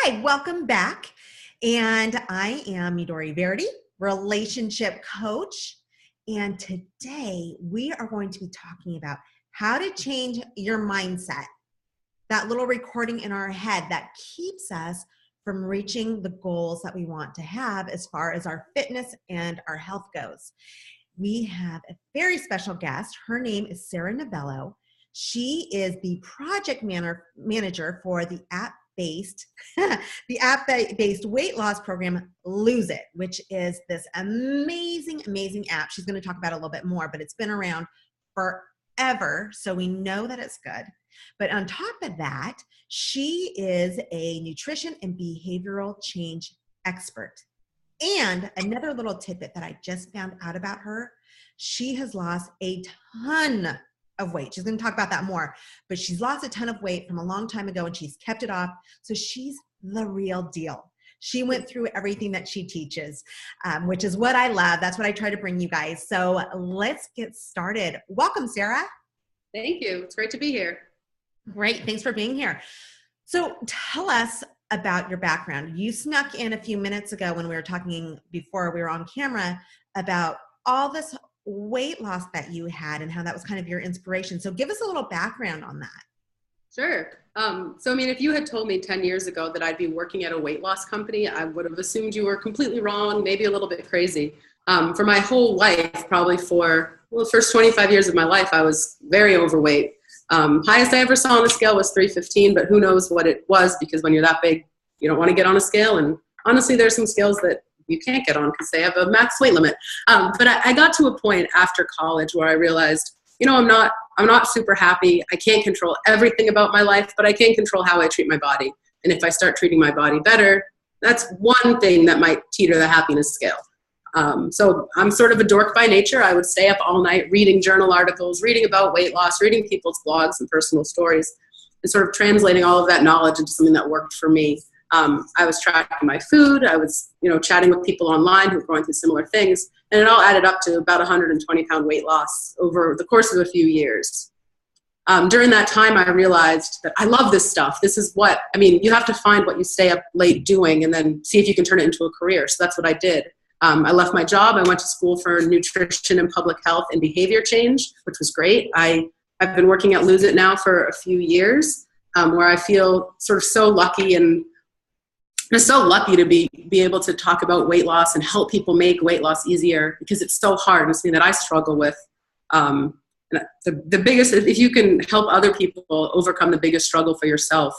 Hi, welcome back. And I am Midori Verity, relationship coach. And today we are going to be talking about how to change your mindset, that little recording in our head that keeps us from reaching the goals that we want to have as far as our fitness and our health goes. We have a very special guest. Her name is Novello. She is the project manager for the app-based weight loss program, Lose It, which is this amazing app. She's going to talk about it a little bit more, but it's been around forever, so we know that it's good. But on top of that, she is a nutrition and behavioral change expert. And another little tidbit that I just found out about her, she has lost a ton of weight. She's going to talk about that more, but she's lost a ton of weight from a long time ago and she's kept it off. So she's the real deal. She went through everything that she teaches, which is what I love. That's what I try to bring you guys. So let's get started. Welcome, Sarah. Thank you. It's great to be here. Great. Thanks for being here. So tell us about your background. You snuck in a few minutes ago when we were talking before we were on camera about all this weight loss that you had and how that was kind of your inspiration. So give us a little background on that. Sure. If you had told me 10 years ago that I'd be working at a weight loss company, I would have assumed you were completely wrong, maybe a little bit crazy. For my whole life, probably for the first 25 years of my life, I was very overweight. Highest I ever saw on a scale was 315, but who knows what it was, because when you're that big, you don't want to get on a scale. And honestly, there's some scales that you can't get on because they have a max weight limit. But I got to a point after college where I realized, I'm not super happy. I can't control everything about my life, but I can control how I treat my body. And if I start treating my body better, that's one thing that might teeter the happiness scale. So I'm sort of a dork by nature. I would stay up all night reading journal articles, reading about weight loss, reading people's blogs and personal stories, and sort of translating all of that knowledge into something that worked for me. I was tracking my food. I was, chatting with people online who were going through similar things. And it all added up to about 120-pound weight loss over the course of a few years. During that time, I realized that I love this stuff. This is you have to find what you stay up late doing and then see if you can turn it into a career. So that's what I did. I left my job. I went to school for nutrition and public health and behavior change, which was great. I've been working at Lose It now for a few years, where I feel sort of so lucky and just so lucky to be able to talk about weight loss and help people make weight loss easier, because it's so hard. It's something that I struggle with. And the biggest, if you can help other people overcome the biggest struggle for yourself,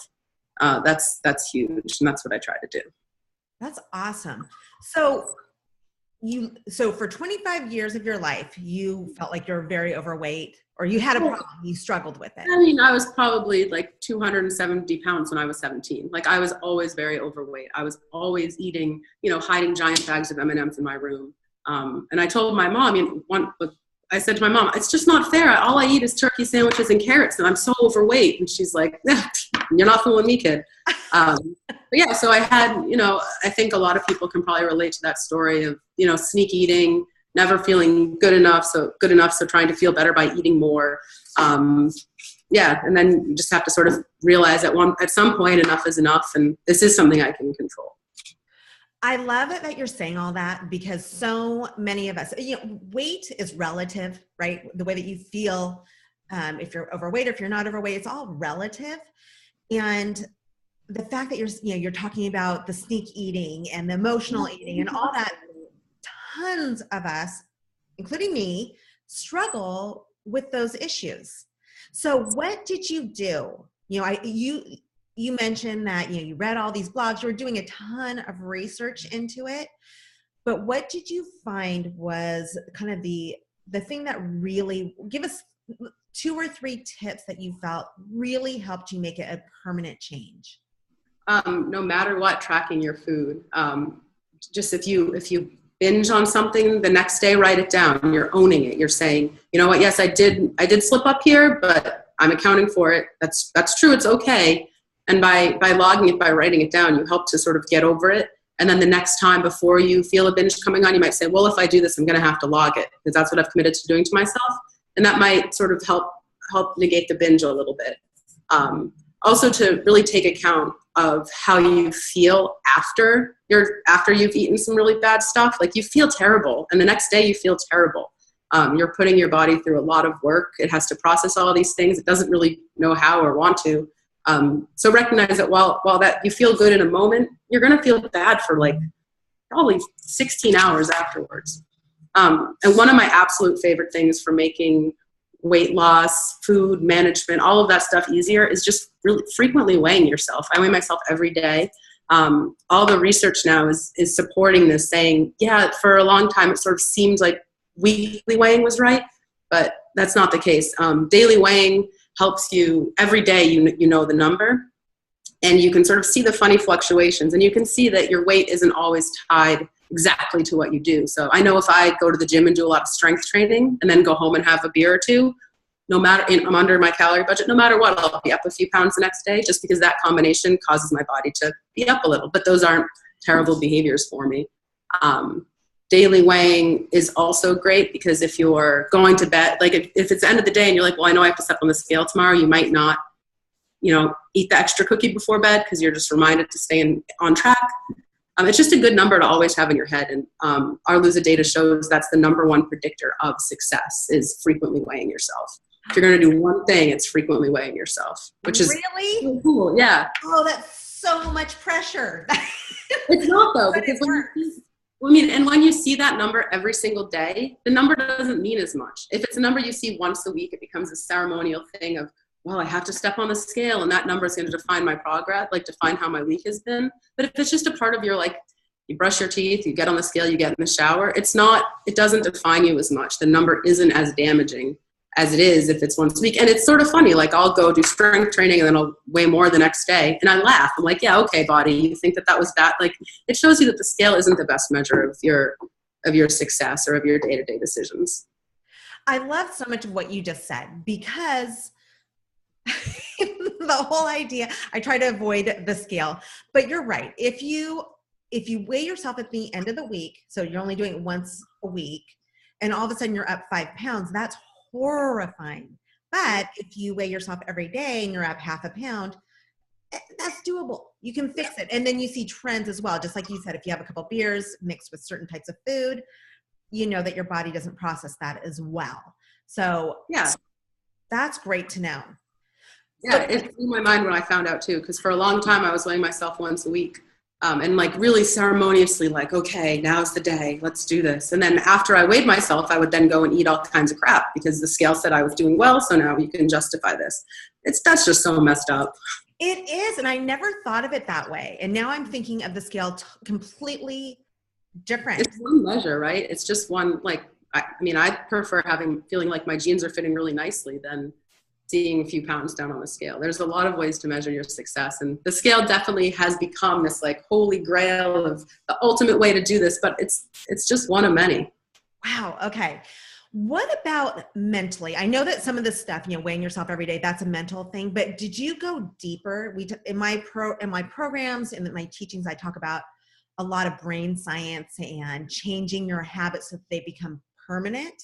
that's huge. And that's what I try to do. That's awesome. So for 25 years of your life, you felt like you're very overweight, or you had a problem, you struggled with it. I was probably like 270 pounds when I was 17. Like, I was always very overweight. I was always eating, hiding giant bags of M&Ms in my room. And I told my mom, I said to my mom, it's just not fair. All I eat is turkey sandwiches and carrots, and I'm so overweight. And she's like, you're not fooling me, kid. So I had, I think a lot of people can probably relate to that story of, sneak eating, never feeling good enough, so trying to feel better by eating more. And then you just have to sort of realize at some point enough is enough, and this is something I can control. I love it that you're saying all that, because so many of us, weight is relative, right? The way that you feel, if you're overweight or if you're not overweight, it's all relative. And the fact that you're talking about the sneak eating and the emotional eating and all that, tons of us, including me, struggle with those issues. So what did you do? You mentioned that, you read all these blogs, you were doing a ton of research into it, but what did you find was kind of the thing that really, give us 2 or 3 tips that you felt really helped you make it a permanent change? No matter what, tracking your food. Just if you binge on something, the next day, write it down. You're owning it. You're saying, you know what? Yes, I did slip up here, but I'm accounting for it. That's true. It's okay. And by logging it, by writing it down, you help to sort of get over it. And then the next time before you feel a binge coming on, you might say, well, if I do this, I'm going to have to log it, because that's what I've committed to doing to myself. And that might sort of help negate the binge a little bit. Also, to really take account of how you feel after you've eaten some really bad stuff. Like you feel terrible, and the next day you feel terrible. You're putting your body through a lot of work. It has to process all these things. It doesn't really know how or want to. So recognize that while that you feel good in a moment, you're going to feel bad for like probably 16 hours afterwards. And one of my absolute favorite things for making weight loss, food management, all of that stuff easier is just really frequently weighing yourself. I weigh myself every day. All the research now is supporting this, saying, yeah, for a long time it sort of seemed like weekly weighing was right, but that's not the case. Daily weighing helps you every day, you know the number, and you can sort of see the funny fluctuations, and you can see that your weight isn't always tied exactly to what you do. So I know if I go to the gym and do a lot of strength training and then go home and have a beer or two, I'm under my calorie budget, no matter what, I'll be up a few pounds the next day, just because that combination causes my body to be up a little. But those aren't terrible behaviors for me. Daily weighing is also great, because if you're going to bed, like if it's the end of the day and you're like, well, I know I have to step on the scale tomorrow, you might not, eat the extra cookie before bed because you're just reminded to stay on track. It's just a good number to always have in your head. And our Lose It data shows that's the number one predictor of success, is frequently weighing yourself. If you're going to do one thing, it's frequently weighing yourself, which is really cool. Yeah. Oh, that's so much pressure. It's not though, because when you see that number every single day, the number doesn't mean as much. If it's a number you see once a week, it becomes a ceremonial thing of, well, I have to step on the scale and that number is going to define my progress, like define how my week has been. But if it's just a part of your, like, you brush your teeth, you get on the scale, you get in the shower, it doesn't define you as much. The number isn't as damaging as it is if it's once a week. And it's sort of funny, like I'll go do strength training and then I'll weigh more the next day and I laugh. I'm like, yeah, okay, body, you think that was bad? Like, it shows you that the scale isn't the best measure of your success or of your day-to-day decisions. I love so much of what you just said, because the whole idea, I try to avoid the scale, but you're right. If you weigh yourself at the end of the week, so you're only doing it once a week, and all of a sudden you're up 5 pounds, that's horrifying. But if you weigh yourself every day and you're up half a pound, that's doable. You can fix it. And then you see trends as well. Just like you said, if you have a couple beers mixed with certain types of food, you know that your body doesn't process that as well. So yeah, that's great to know. Yeah, it blew my mind when I found out too, because for a long time I was weighing myself once a week, and like really ceremoniously, like, okay, now's the day, let's do this. And then after I weighed myself, I would then go and eat all kinds of crap because the scale said I was doing well, so now you can justify this. That's just so messed up. It is, and I never thought of it that way. And now I'm thinking of the scale completely different. It's one measure, right? It's just one, like, I prefer feeling like my jeans are fitting really nicely than seeing a few pounds down on the scale. There's a lot of ways to measure your success, and the scale definitely has become this like holy grail of the ultimate way to do this, but it's just one of many. Wow. Okay. What about mentally? I know that some of this stuff, weighing yourself every day, that's a mental thing, but did you go deeper? In my programs and in my teachings, I talk about a lot of brain science and changing your habits so that they become permanent.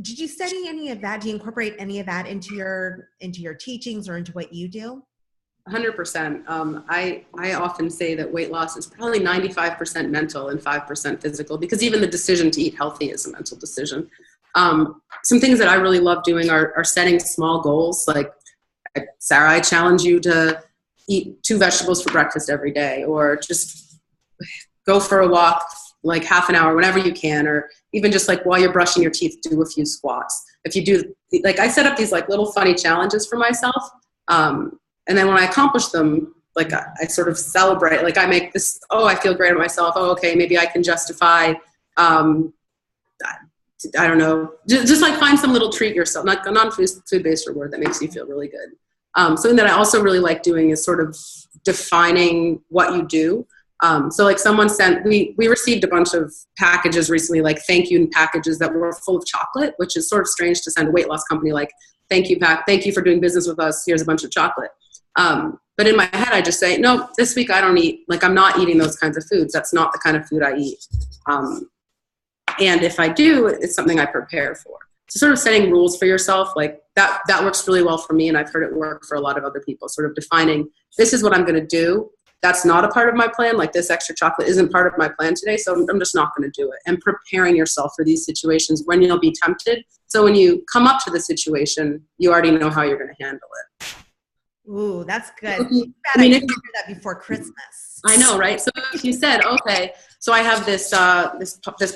Did you study any of that? Do you incorporate any of that into your teachings or into what you do? 100%. I often say that weight loss is probably 95% mental and 5% physical, because even the decision to eat healthy is a mental decision. Some things that I really love doing are setting small goals. Like, Sarah, I challenge you to eat 2 vegetables for breakfast every day, or just go for a walk like half an hour whenever you can, or even just like while you're brushing your teeth, do a few squats. If you do, like, I set up these like little funny challenges for myself. And then when I accomplish them, like I sort of celebrate, like I make this, oh, I feel great about myself. Oh, okay, maybe I can justify, I don't know, just like find some little treat yourself, not a non-food-based reward that makes you feel really good. Something that I also really like doing is sort of defining what you do. So like someone sent, we received a bunch of packages recently, like thank you packages that were full of chocolate, which is sort of strange to send a weight loss company like, thank you for doing business with us, here's a bunch of chocolate. But in my head, I just say, no, this week I don't eat, like I'm not eating those kinds of foods. That's not the kind of food I eat. And if I do, it's something I prepare for. So sort of setting rules for yourself, like that works really well for me. And I've heard it work for a lot of other people, sort of defining, this is what I'm going to do. That's not a part of my plan. Like this extra chocolate isn't part of my plan today. So I'm just not going to do it. And preparing yourself for these situations when you'll be tempted. So when you come up to the situation, you already know how you're going to handle it. Ooh, that's good. I mean, if, that before Christmas. I know, right? So if you said, okay, so I have this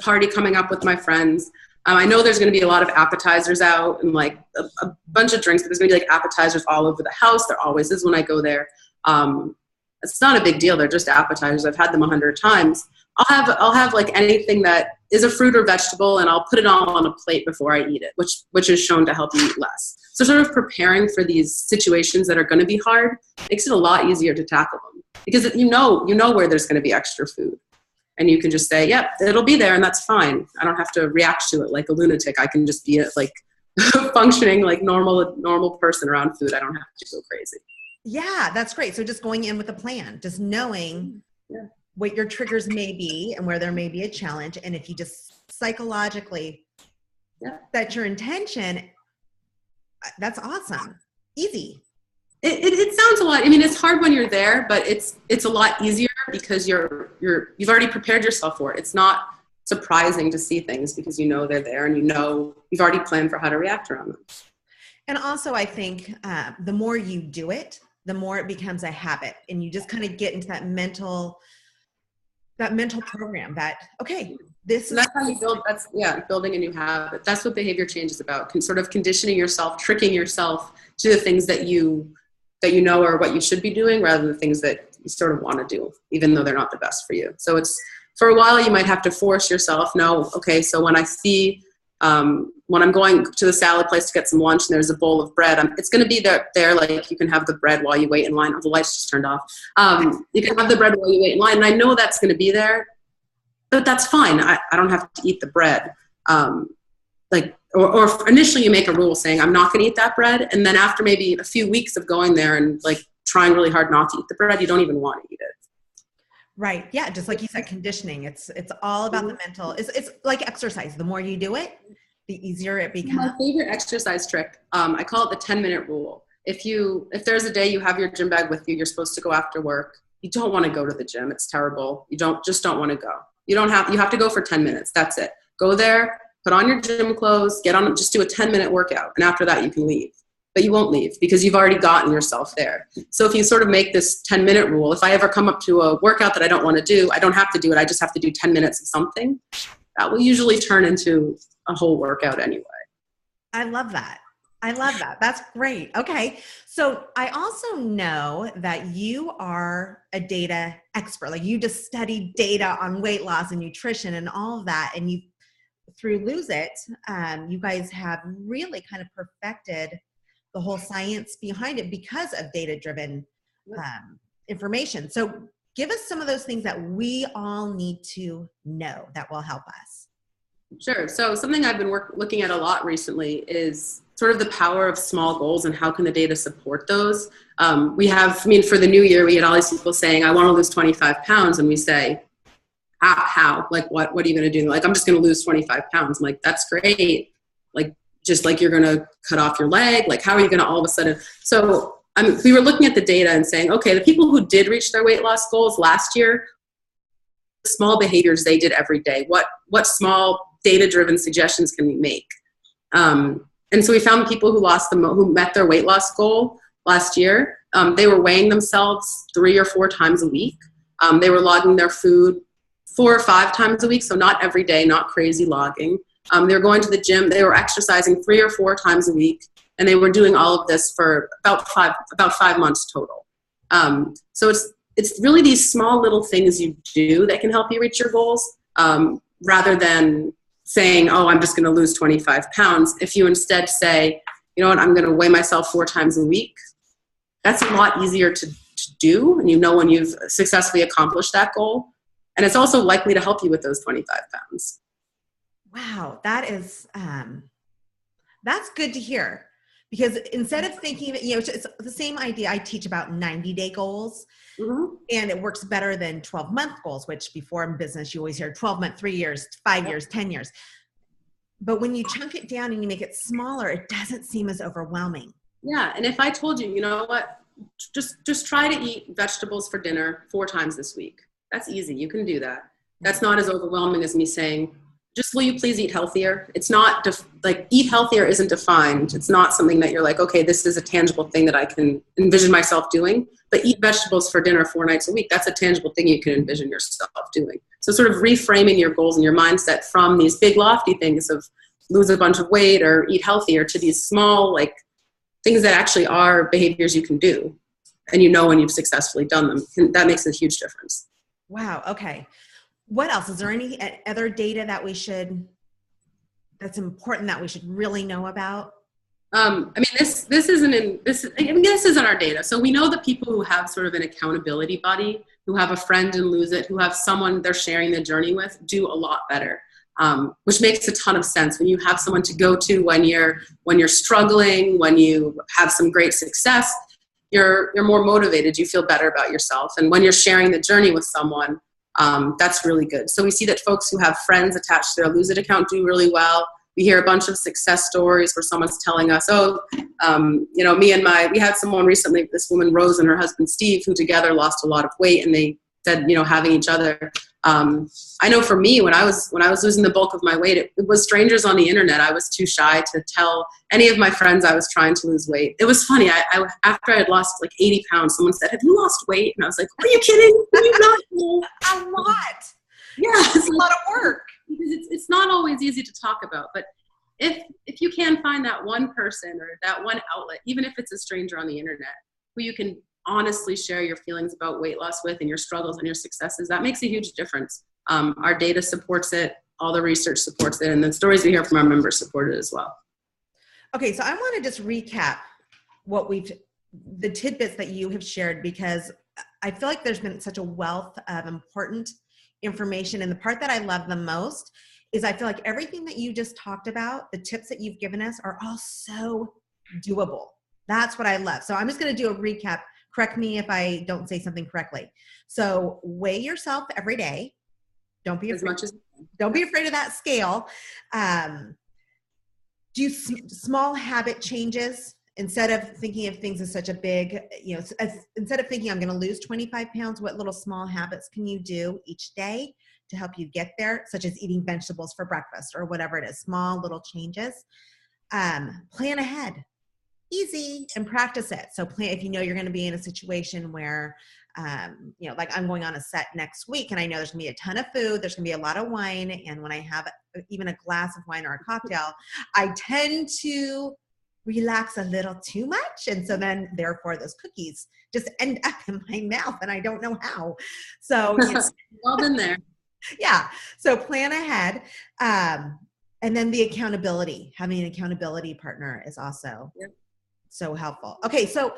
party coming up with my friends. I know there's going to be a lot of appetizers out and like a bunch of drinks, but there's going to be like appetizers all over the house. There always is when I go there. It's not a big deal. They're just appetizers. I've had them 100 times. I'll have like anything that is a fruit or vegetable, and I'll put it all on a plate before I eat it, which is shown to help you eat less. So sort of preparing for these situations that are going to be hard makes it a lot easier to tackle them, because you know where there's going to be extra food, and you can just say, yep, it'll be there, and that's fine. I don't have to react to it like a lunatic. I can just be like functioning like normal person around food. I don't have to go crazy. Yeah, that's great. So just going in with a plan, just knowing what your triggers may be and where there may be a challenge. And if you just psychologically set your intention, that's awesome. Easy. It sounds a lot. I mean, it's hard when you're there, but it's a lot easier because you've already prepared yourself for it. It's not surprising to see things because you know they're there and you've already planned for how to react around them. And also, I think the more you do it, the more it becomes a habit, and you just kind of get into that mental program that, okay, this is. That's how you build. That's building a new habit. That's what behavior change is about. Sort of conditioning yourself, tricking yourself to the things that you know are what you should be doing, rather than the things that you sort of want to do, even though they're not the best for you. So it's, for a while, you might have to force yourself. No, okay, so when I see. When I'm going to the salad place to get some lunch and there's a bowl of bread, it's going to be there. Like you can have the bread while you wait in line. Oh, the lights just turned off. You can have the bread while you wait in line. And I know that's going to be there, but that's fine. I don't have to eat the bread. Or initially you make a rule saying, I'm not going to eat that bread. And then after maybe a few weeks of going there and like trying really hard not to eat the bread, you don't even want to eat it. Right. Yeah. Just like you said, conditioning. It's all about the mental. It's like exercise. The more you do it, the easier it becomes. My favorite exercise trick, I call it the 10-minute rule. If there's a day you have your gym bag with you, you're supposed to go after work. You don't want to go to the gym. It's terrible. You don't want to go. You have to go for 10 minutes. That's it. Go there, put on your gym clothes, just do a 10-minute workout. And after that you can leave. But you won't leave because you've already gotten yourself there. So if you sort of make this 10-minute rule, if I ever come up to a workout that I don't want to do, I don't have to do it. I just have to do 10 minutes of something. That will usually turn into a whole workout anyway. I love that. That's great. Okay. So I also know that you are a data expert. Like you just studied data on weight loss and nutrition and all of that. And through Lose It, you guys have really kind of perfected the whole science behind it because of data-driven information. So give us some of those things that we all need to know that will help us. Sure. So something I've been looking at a lot recently is sort of the power of small goals and how can the data support those. For the new year, we had all these people saying, I want to lose 25 pounds. And we say, how? Like, what are you going to do? Like, I'm just going to lose 25 pounds. I'm like, that's great. Like, just like you're going to cut off your leg. Like, how are you going to all of a sudden? So we were looking at the data and saying, okay, the people who did reach their weight loss goals last year, small behaviors they did every day. What small data-driven suggestions can we make? And so we found people who met their weight loss goal last year. They were weighing themselves 3 or 4 times a week. They were logging their food 4 or 5 times a week, so not every day, not crazy logging. They were going to the gym. They were exercising 3 or 4 times a week, and they were doing all of this for about 5 months total. So it's really these small little things you do that can help you reach your goals, rather than saying, oh, I'm just going to lose 25 pounds. If you instead say, you know what, I'm going to weigh myself 4 times a week, that's a lot easier to do, and you know when you've successfully accomplished that goal. And it's also likely to help you with those 25 pounds. Wow, that is, that's good to hear. Because instead of thinking, it's the same idea. I teach about 90-day goals, and it works better than 12-month goals, which before in business, you always hear 12-month, 3 years, 5 years, 10 years. But when you chunk it down and you make it smaller, it doesn't seem as overwhelming. Yeah, and if I told you, you know what, just try to eat vegetables for dinner 4 times this week. That's easy. You can do that. That's not as overwhelming as me saying, just will you please eat healthier? It's not like eat healthier isn't defined. It's not something that you're like, okay, this is a tangible thing that I can envision myself doing. But eat vegetables for dinner 4 nights a week. That's a tangible thing you can envision yourself doing. So sort of reframing your goals and your mindset from these big lofty things of lose a bunch of weight or eat healthier to these small like things that actually are behaviors you can do. And you know when you've successfully done them. And that makes a huge difference. Wow. Okay. What else? Is there any other data that that's important that we should really know about? I mean, this isn't our data. So we know that people who have sort of an accountability buddy, who have a friend and lose it, who have someone they're sharing the journey with, do a lot better. Which makes a ton of sense. When you have someone to go to when you're struggling, when you have some great success, you're more motivated. You feel better about yourself. And when you're sharing the journey with someone, that's really good. So we see that folks who have friends attached to their Lose It account do really well. We hear a bunch of success stories where someone's telling us, we had someone recently, this woman Rose and her husband Steve, who together lost a lot of weight, and they said, having each other. I know for me, when I was losing the bulk of my weight, it was strangers on the internet. I was too shy to tell any of my friends I was trying to lose weight. It was funny. After I had lost like 80 pounds, someone said, "Have you lost weight?" And I was like, "Are you kidding? Are you not?" A lot. Yeah, it's a lot of work. Because it's not always easy to talk about. But if you can find that one person or that one outlet, even if it's a stranger on the internet, who you can honestly share your feelings about weight loss with and your struggles and your successes, that makes a huge difference. Our data supports it, all the research supports it, and the stories we hear from our members support it as well. Okay, so I want to just recap the tidbits that you have shared, because I feel like there's been such a wealth of important information, and the part that I love the most is I feel like everything that you just talked about, the tips that you've given us, are all so doable. That's what I love. So I'm just going to do a recap. Correct me if I don't say something correctly. So weigh yourself every day. Don't be afraid. Don't be afraid of that scale. Do small habit changes instead of thinking of things as such a big, instead of thinking I'm going to lose 25 pounds, what little small habits can you do each day to help you get there, such as eating vegetables for breakfast or whatever it is, small little changes. Plan ahead. Easy, and practice it. So plan if you know you're going to be in a situation where, like I'm going on a set next week and I know there's going to be a ton of food, there's going to be a lot of wine. And when I have even a glass of wine or a cocktail, I tend to relax a little too much. And so then therefore those cookies just end up in my mouth and I don't know how. So well been there. Yeah. So plan ahead. And then the accountability, having an accountability partner is also so helpful. Okay. So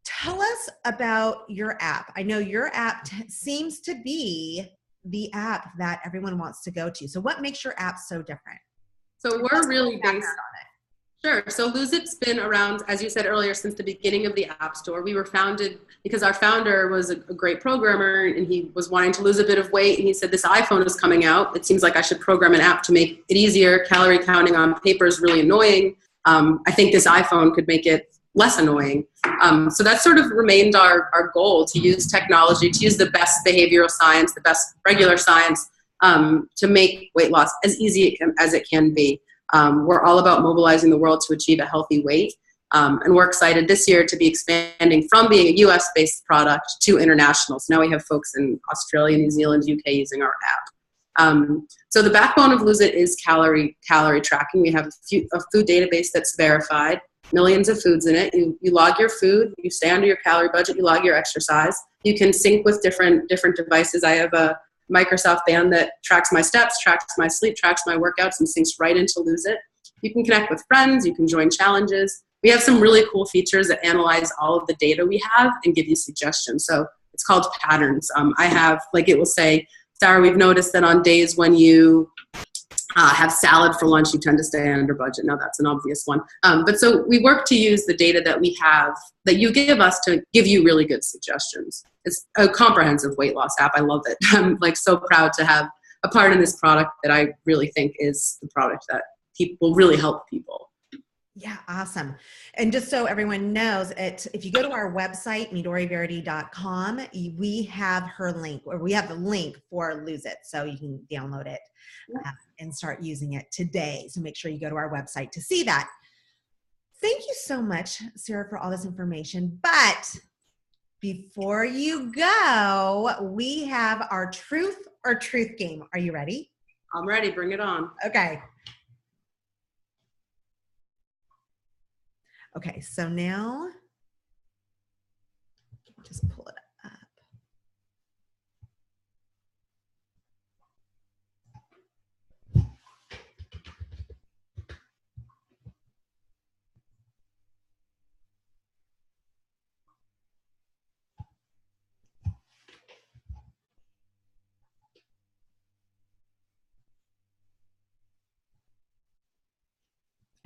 tell us about your app. I know your app seems to be the app that everyone wants to go to. So what makes your app so different? So we're really based on it. Sure. So Lose It's been around, as you said earlier, since the beginning of the App Store. We were founded because our founder was a great programmer and he was wanting to lose a bit of weight. And he said, this iPhone is coming out. It seems like I should program an app to make it easier. Calorie counting on paper is really annoying. I think this iPhone could make it less annoying. So that sort of remained our goal, to use technology, to use the best behavioral science, the best regular science, to make weight loss as easy as it can be. We're all about mobilizing the world to achieve a healthy weight. And we're excited this year to be expanding from being a US-based product to international. So now we have folks in Australia, New Zealand, UK using our app. So the backbone of Lose It is calorie tracking. We have a food database that's verified, millions of foods in it. You log your food, you stay under your calorie budget, you log your exercise. You can sync with different devices. I have a Microsoft band that tracks my steps, tracks my sleep, tracks my workouts, and syncs right into Lose It. You can connect with friends, you can join challenges. We have some really cool features that analyze all of the data we have and give you suggestions. So it's called patterns. It will say, Sarah, we've noticed that on days when you have salad for lunch, you tend to stay under budget. Now that's an obvious one. But so we work to use the data that we have, that you give us, to give you really good suggestions. It's a comprehensive weight loss app. I love it. I'm so proud to have a part in this product that I really think is the product that will really help people. Yeah, awesome. And just so everyone knows, if you go to our website, MidoriVerity.com, we have her link, or we have the link for Lose It. So you can download it and start using it today. So make sure you go to our website to see that. Thank you so much, Sarah, for all this information. But before you go, we have our truth or truth game. Are you ready? I'm ready. Bring it on. Okay. Okay, so now just pull it up.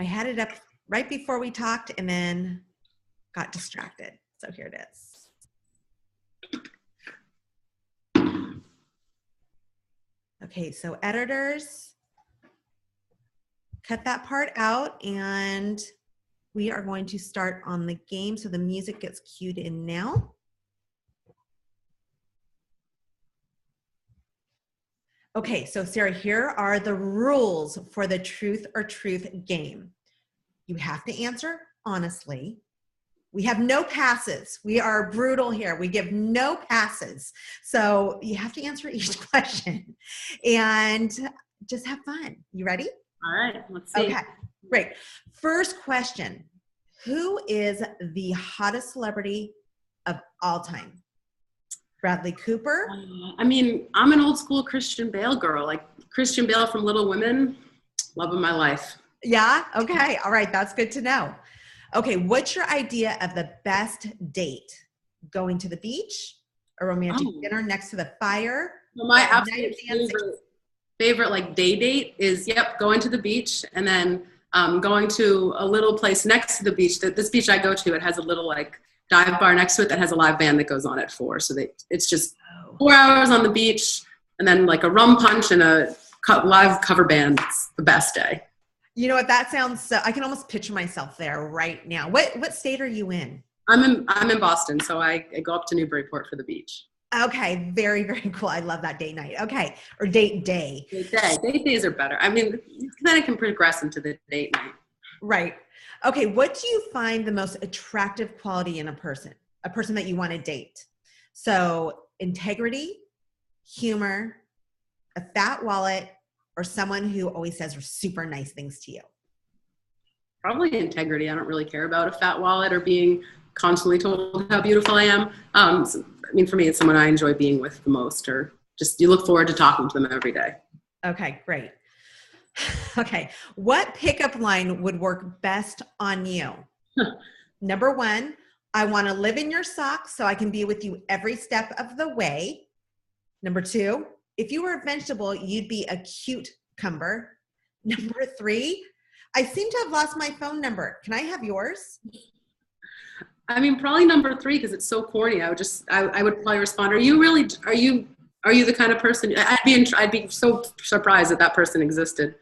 I had it up right before we talked and then got distracted. So here it is. Okay, so editors, cut that part out, and we are going to start on the game. So the music gets cued in now. Okay, so Sarah, here are the rules for the truth or truth game. You have to answer honestly. We have no passes. We are brutal here. We give no passes. So you have to answer each question and just have fun. You ready? All right, let's see. Okay, great. First question. Who is the hottest celebrity of all time? Bradley Cooper? I mean, I'm an old school Christian Bale girl. Like Christian Bale from Little Women, love of my life. Yeah? Okay. All right. That's good to know. Okay. What's your idea of the best date? Going to the beach, a romantic dinner next to the fire? Well, my absolute favorite like day date is, going to the beach, and then going to a little place next to the beach. This beach I go to, it has a little like dive bar next to it that has a live band that goes on at 4. So it's just 4 hours on the beach, and then like a rum punch and a live cover band. It's the best day. You know what? That sounds so. I can almost picture myself there right now. What state are you in? I'm in Boston, so I go up to Newburyport for the beach. Okay, very, very cool. I love that date night. Okay, or date day. Date days are better. I mean, then it can progress into the date night. Right. Okay, what do you find the most attractive quality in a person that you want to date? So integrity, humor, a fat wallet, or someone who always says super nice things to you? Probably integrity. I don't really care about a fat wallet or being constantly told how beautiful I am. So, I mean, for me, it's someone I enjoy being with the most, or just you look forward to talking to them every day. Okay, great. Okay, what pickup line would work best on you? Number 1, I want to live in your socks so I can be with you every step of the way. Number 2, if you were a vegetable, you'd be a cucumber. Number 3, I seem to have lost my phone number. Can I have yours? I mean, probably number 3, because it's so corny. I would probably respond, are you the kind of person, I'd be so surprised that person existed.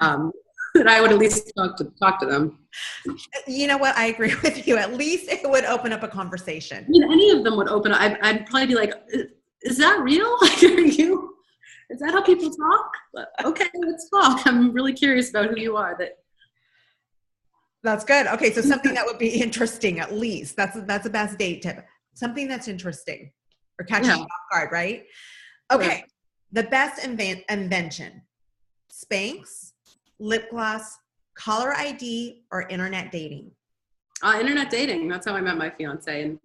That I would at least talk to them. You know what? I agree with you. At least it would open up a conversation. I mean, any of them would open up. I'd probably be like, is that real? Like, is that how people talk? But, okay, let's talk. I'm really curious about who you are. That's good. Okay, so something that would be interesting, at least. That's the best date tip. Something that's interesting or catching you off guard, right? Okay, yeah. The best invention: Spanx, lip gloss, caller ID, or internet dating? Internet dating. That's how I met my fiance. And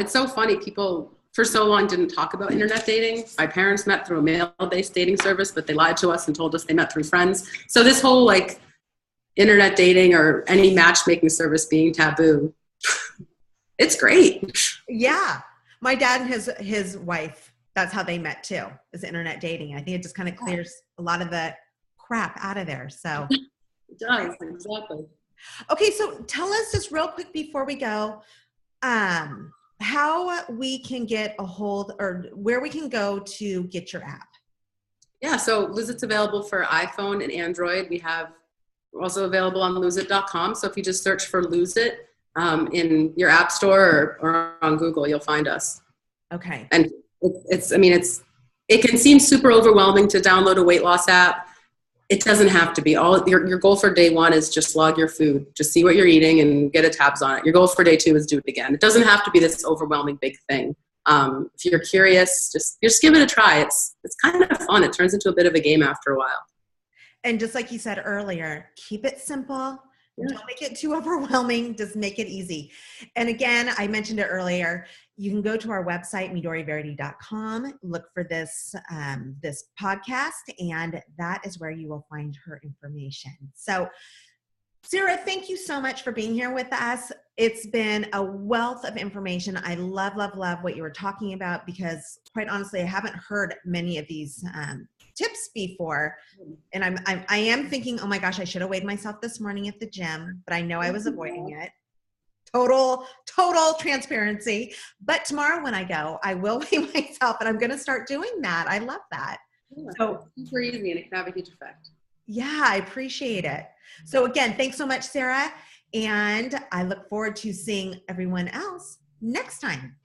it's so funny. People for so long didn't talk about internet dating. My parents met through a mail-based dating service, but they lied to us and told us they met through friends. So this whole like internet dating or any matchmaking service being taboo, it's great. Yeah. My dad and his wife, that's how they met too, is internet dating. I think it just kind of clears a lot of the crap out of there. So it does, exactly. Okay, so tell us just real quick before we go, how we can get a hold, or where we can go to get your app. Yeah, so Lose It's available for iPhone and Android. We have We're also available on loseit.com. So if you just search for Lose It in your app store or on Google, you'll find us. Okay. And it can seem super overwhelming to download a weight loss app. It doesn't have to be. Your goal for day one is just log your food. Just see what you're eating and get a tabs on it. Your goal for day two is do it again. It doesn't have to be this overwhelming big thing. If you're curious, just give it a try. It's kind of fun. It turns into a bit of a game after a while. And just like you said earlier, keep it simple. Don't make it too overwhelming. Just make it easy. And again, I mentioned it earlier. You can go to our website, MidoriVerity.com, look for this podcast, and that is where you will find her information. So, Sarah, thank you so much for being here with us. It's been a wealth of information. I love, love, love what you were talking about because, quite honestly, I haven't heard many of these tips before. And I am thinking, oh my gosh, I should have weighed myself this morning at the gym, but I know I was avoiding it. Total transparency. But tomorrow when I go, I will weigh myself and I'm going to start doing that. I love that. Yeah, so it's super easy and it can have a huge effect. Yeah, I appreciate it. So again, thanks so much, Sarah. And I look forward to seeing everyone else next time.